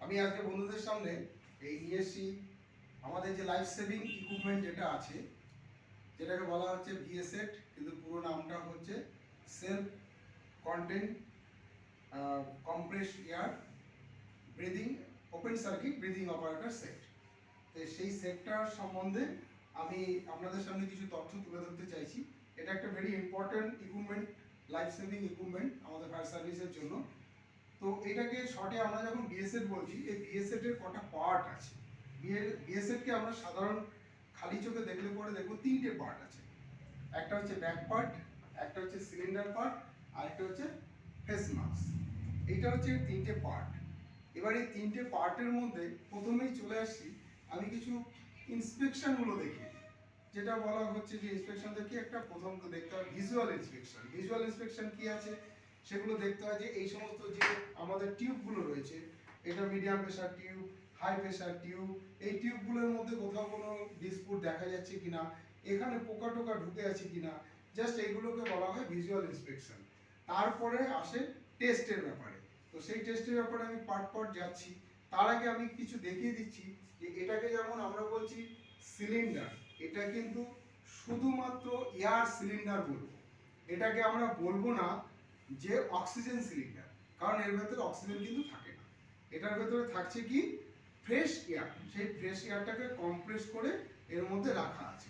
আমি আজকে বন্ধুদের সামনে এই নিয়ে এসেছি আমাদের যে লাইফ সেভিং ইকুইপমেন্ট যেটা আছে, যেটাকে বলা হচ্ছে ভিএসএট, কিন্তু পুরো নামটা হচ্ছে self content compressed air breathing open circuit breathing operator set. তো সেই সেটটার সম্বন্ধে আমি আপনাদের সামনে কিছু তথ্য তুলে ধরতে চাইছি। এটা একটা very important equipment, life saving equipment আমাদের ফায়ার সার্ভিসের জন্য। তো এটাকে শর্টে আমরা যখন বিএসএট বলছি, এই বিএসএট এর কটা পার্ট আছে। বিএসএট কে আমরা সাধারণ খালি চোখে দেখলে পরে দেখবো তিনটে পার্ট আছে। একটা হচ্ছে ব্যাক পার্ট, একটা হচ্ছে সিলিন্ডার পার্ট, আর একটা হচ্ছে ফেস মাস্ক। এইটা হচ্ছে তিনটে পার্ট। এবার এই তিনটে পার্টের মধ্যে প্রথমেই চলে আসছি, আমি কিছু ইন্সপেকশনগুলো দেখি, যেটা বলা হচ্ছে যে ইন্সপেকশন দেখি একটা প্রথম দেখতে হয় ভিজুয়াল ইন্সপেকশন। ভিজুয়াল ইন্সপেকশন কি আছে সেগুলো দেখতে হয় যে এই সমস্ত যে আমাদের টিউবগুলো রয়েছে, এটা medium pressure tube, high pressure tube, এই টিউবগুলোর মধ্যে কোথাও কোনো ডিসপুট দেখা যাচ্ছে কিনা, এখানে পোকা টোকা ঢুকে আছে কিনা, জাস্ট এইগুলোকে বলা হয় ভিজুয়াল ইন্সপেকশন। তারপরে আসে টেস্টের ব্যাপারে। তো সেই টেস্টের ব্যাপারে আমি পার্ট পার্ট যাচ্ছি। তার আগে আমি কিছু দেখিয়ে দিচ্ছি যে এটাকে যেমন আমরা বলছি সিলিন্ডার, এটা কিন্তু শুধুমাত্র এয়ার সিলিন্ডার বলবো। এটাকে আমরা বলবো না যে অক্সিজেন সিলিন্ডার, কারণ এর ভেতরে অক্সিজেন কিন্তু থাকে না। এটার ভেতরে থাকছে কি ফ্রেশ এয়ার। সেই ফ্রেশ এয়ারটাকে কম্প্রেস করে এর মধ্যে রাখা আছে।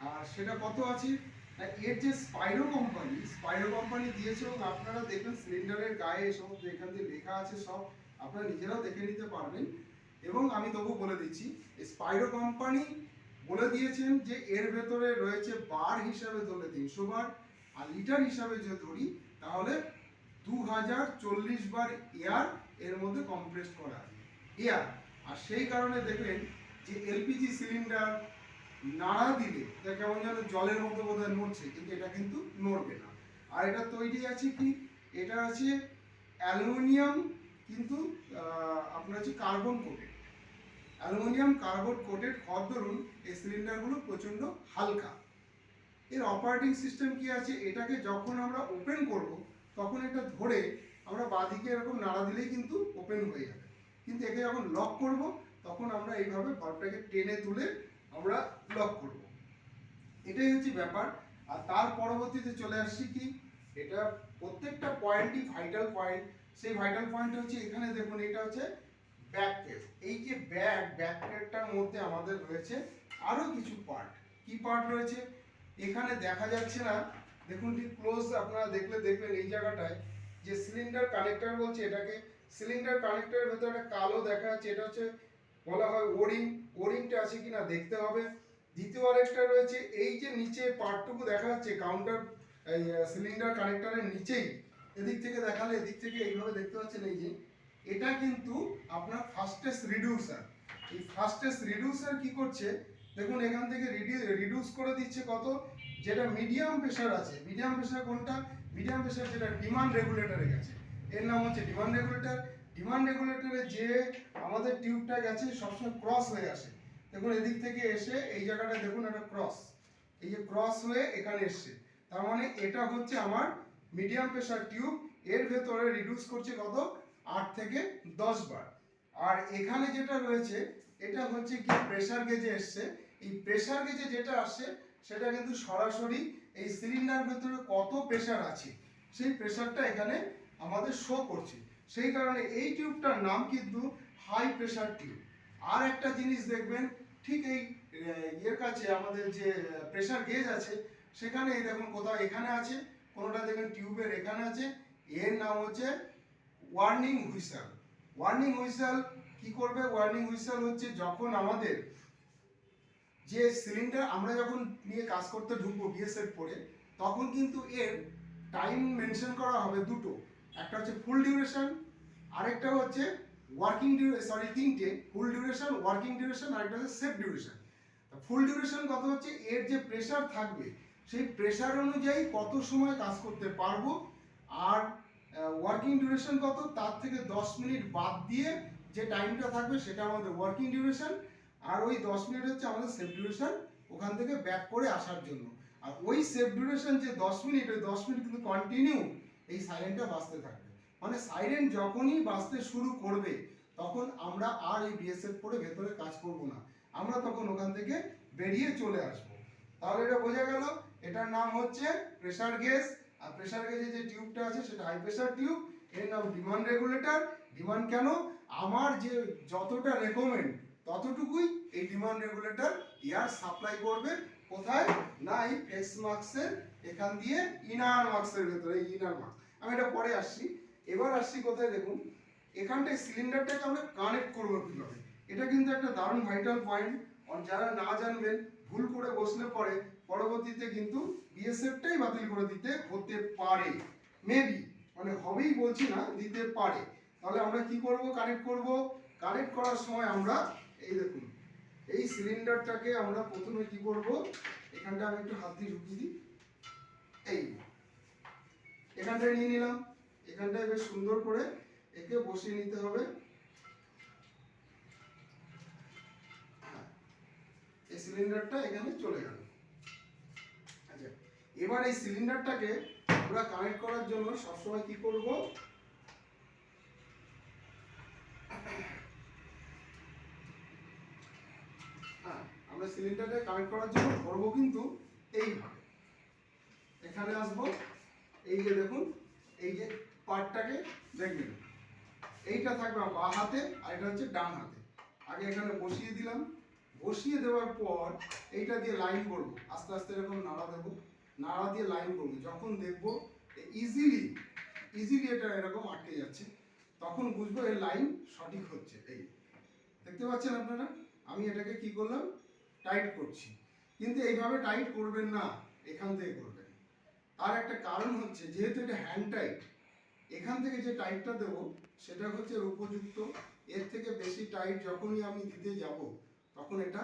আর সেটা কত আছে, এর যে স্পাইরো কোম্পানি দিয়েছে, এবং আপনারা দেখবেন সিলিন্ডারের গায়ে এই সমস্ত এখান দিয়ে লেখা আছে, সব আপনারা নিজেরাও দেখে নিতে পারবেন। এবং আমি তবু বলে দিচ্ছি, স্পাইরো কোম্পানি বলে দিয়েছেন যে এর ভেতরে রয়েছে বার হিসাবে ধরলে 300 বার, আর লিটার হিসাবে যে ধরি তাহলে 2040 বার এয়ার এর মধ্যে কম্প্রেস করা আছে এয়ার। আর সেই কারণে দেখবেন যে এলপিজি সিলিন্ডার নাড়া দিলে এটা কেমন যেন জলের মতো বোধহয় নড়ছে, কিন্তু এটা কিন্তু নড়বে না। আর এটা তৈরি আছে কি, এটা আছে অ্যালুমিনিয়াম, কিন্তু আপনার হচ্ছে carbon coated, aluminium carbon coated হওয়ার দরুন এই সিলিন্ডারগুলো প্রচণ্ড হালকা। এর অপারেটিং সিস্টেম কি আছে, এটাকে যখন আমরা ওপেন করব তখন এটা ধরে আমরা বাঁদিকে এরকম নাড়া দিলেই কিন্তু ওপেন হয়ে যাবে, কিন্তু একে যখন লক করব তখন আমরা এইভাবে বাল্বটাকে টেনে তুলে আমরা লক করব। এটাই হচ্ছে ব্যাপার। আর তার পরবর্তীতে চলে আসছি কি, এটা প্রত্যেকটা পয়েন্টই ভাইটাল পয়েন্ট। সেই ভাইটাল পয়েন্ট হচ্ছে এখানে দেখুন, এটা হচ্ছে ব্যাক কেস। এই যে ব্যাক কেসটার মধ্যে আমাদের রয়েছে আরো কিছু পার্ট। কি পার্ট রয়েছে এখানে দেখা যাচ্ছে না, দেখুন ঠিক ক্লোজ আপনারা দেখলে দেখবেন এই জায়গাটায় যে সিলিন্ডার কানেক্টর বলছে, এটাকে সিলিন্ডার কানেক্টরের ভেতরে একটা কালো দেখা যাচ্ছে, এটা হচ্ছে বলা হয় ওরিং। ওরিংটা আছে কিনা দেখতে হবে। দ্বিতীয় আরেকটা রয়েছে এই যে নিচে পার্টটুকু দেখা যাচ্ছে কাউন্টার এই সিলিন্ডার কানেক্টরের নিচেই, এদিক থেকে দেখালে এদিক থেকে এইভাবে দেখতে পাচ্ছেন, এই যে এটা কিন্তু আপনার ফাস্টেস্ট রিডিউসার। এই ফাস্টেস্ট রিডিউসার কি করছে দেখুন, এখান থেকে রিডিউস করে দিচ্ছে কত, যেটা মিডিয়াম প্রেশার আছে। মিডিয়াম প্রেশার কোনটা, মিডিয়াম প্রেশার যেটা ডিমান্ড রেগুলেটরে গেছে, এর নাম হচ্ছে ডিমান্ড রেগুলেটর। ডিমান্ড রেগুলেটরে যে আমাদের টিউবটা গেছে সবসময় ক্রস হয়ে আসে। দেখুন এদিক থেকে এসে এই জায়গাটা দেখুন একটা ক্রস, এই যে ক্রস হয়ে এখানে এসছে, তার মানে এটা হচ্ছে আমার মিডিয়াম প্রেশার টিউব। এর ভেতরে রিডিউস করছে কত, 8 থেকে 10 বার। আর এখানে যেটা রয়েছে এটা হচ্ছে কি প্রেশার গেজে এসছে। এই প্রেশার গেজে যেটা আসছে সেটা কিন্তু সরাসরি এই সিলিন্ডার ভেতরে কত প্রেশার আছে সেই প্রেশারটা এখানে আমাদের শো করছে। সেই কারণে এই টিউবটার নাম কিন্তু হাই প্রেশার টিউব। আর একটা জিনিস দেখবেন, ঠিক এই এর কাছে আমাদের যে প্রেশার গেজ আছে সেখানে এই দেখুন কোথাও এখানে আছে, কোনোটা দেখবেন টিউবের এখানে আছে, এর নাম হচ্ছে ওয়ার্নিং হুইসেল। ওয়ার্নিং হুইসেল কি করবে, ওয়ার্নিং হুইসেল হচ্ছে যখন আমাদের যে সিলিন্ডার আমরা যখন নিয়ে কাজ করতে ঢুকবো বিএসএফ পরে, তখন কিন্তু এর টাইম মেনশন করা হবে দুটো, একটা হচ্ছে ফুল ডিউরেশন, আরেকটা হচ্ছে ওয়ার্কিং ডিউরেশন, সরি তিনটে, ফুল ডিউরেশন, ওয়ার্কিং ডিউরেশন, আরেকটা হচ্ছে সেফ ডিউরেশন। ফুল ডিউরেশন কত হচ্ছে এর যে প্রেশার থাকবে সেই প্রেশার অনুযায়ী কত সময় কাজ করতে পারবো, আর ওয়ার্কিং ডিউরেশন কত, তার থেকে 10 মিনিট বাদ দিয়ে যে টাইমটা থাকবে সেটা আমাদের ওয়ার্কিং ডিউরেশন, আর ওই 10 মিনিট হচ্ছে আমাদের সেফ ডিউরেশন ওখান থেকে ব্যাক করে আসার জন্য। আর ওই সেফ ডিউরেশন যে 10 মিনিট, ওই 10 মিনিট কিন্তু কন্টিনিউ এই সাইরেনটা বাজতে থাকবে। মানে সাইরেন যখনই বাজতে শুরু করবে তখন আমরা আমরা আর এই বিএসএফ পরে ভেতরে কাজ করব না, আমরা তখন ওখান থেকে বেরিয়ে চলে আসব। তাহলে এটা বোঝা গেল, এটার নাম হচ্ছে প্রেসার গেজ। আর প্রেসার গেজের যে টিউবটা আছে সেটা হাই প্রেসার টিউব, এর নাম ডিমান্ড রেগুলেটর। ডিমান্ড কেন? আমার যে যতটা রেকমেন্ড ততটুকুই এই ডিমান্ড রেগুলেটর এয়ার সাপ্লাই করবে। কোথায় না এই ফেস মাস্কের এখান দিয়ে ইনার মাস্কের ভেতরে, ইনার মাস্ক। আমি এটা পরে আসছি। এবার আসছি কোথায়, দেখুন এখানটায় সিলিন্ডারটাকে আমরা কানেক্ট করবো কিভাবে। এটা কিন্তু একটা দারুণ ভাইটাল পয়েন্ট। যারা না জানবেন ভুল করে বসলে পরে পরবর্তীতে কিন্তু বিএসএফটাই বাতিল করে দিতে হতে পারে, মেবি, মানে হবেই বলছি না, দিতে পারে। তাহলে আমরা কি করব, কানেক্ট করব। কানেক্ট করার সময় আমরা এই দেখুন এই সিলিন্ডারটাকে আমরা প্রথমে কি করব, এখানটা আমি একটু হাত দিয়ে ঢুকিয়ে দিই, এই এখানটায় নিয়ে নিলাম। এখানটায় বেশ সুন্দর করে একে বসিয়ে নিতে হবে। এই সিলিন্ডারটা এখানে চলে গেল। আচ্ছা, এবার এই সিলিন্ডারটাকে আমরা কানেক্ট করার জন্য সবসময় কি করব, আমরা সিলিন্ডারটাকে কানেক্ট করার জন্য করব কিন্তু এইভাবে। এখানে আসবো, এই যে দেখুন এই যে পার্টটাকে দেখবেন, এইটা থাকবে আমার বাঁ হাতে আর এটা হচ্ছে ডান হাতে। আগে এখানে বসিয়ে দিলাম, বসিয়ে দেওয়ার পর এইটা দিয়ে লাইন করব, আস্তে আস্তে এরকম নাড়া দেবো, নাড়া দিয়ে লাইন করব। যখন দেখবো ইজিলি এটা এরকম আটকে যাচ্ছে, তখন বুঝবো এর লাইন সঠিক হচ্ছে। এই দেখতে পাচ্ছেন আপনারা, আমি এটাকে কি করলাম, টাইট করছি। কিন্তু এইভাবে টাইট করবেন না, এখান থেকে করবেন। আর একটা কারণ হচ্ছে, যেহেতু এটা হ্যান্ড টাইট, এখান থেকে যে টাইটটা দেবো সেটা হচ্ছে উপযুক্ত। এর থেকে বেশি টাইট যখনই আমি দিতে যাব তখন এটা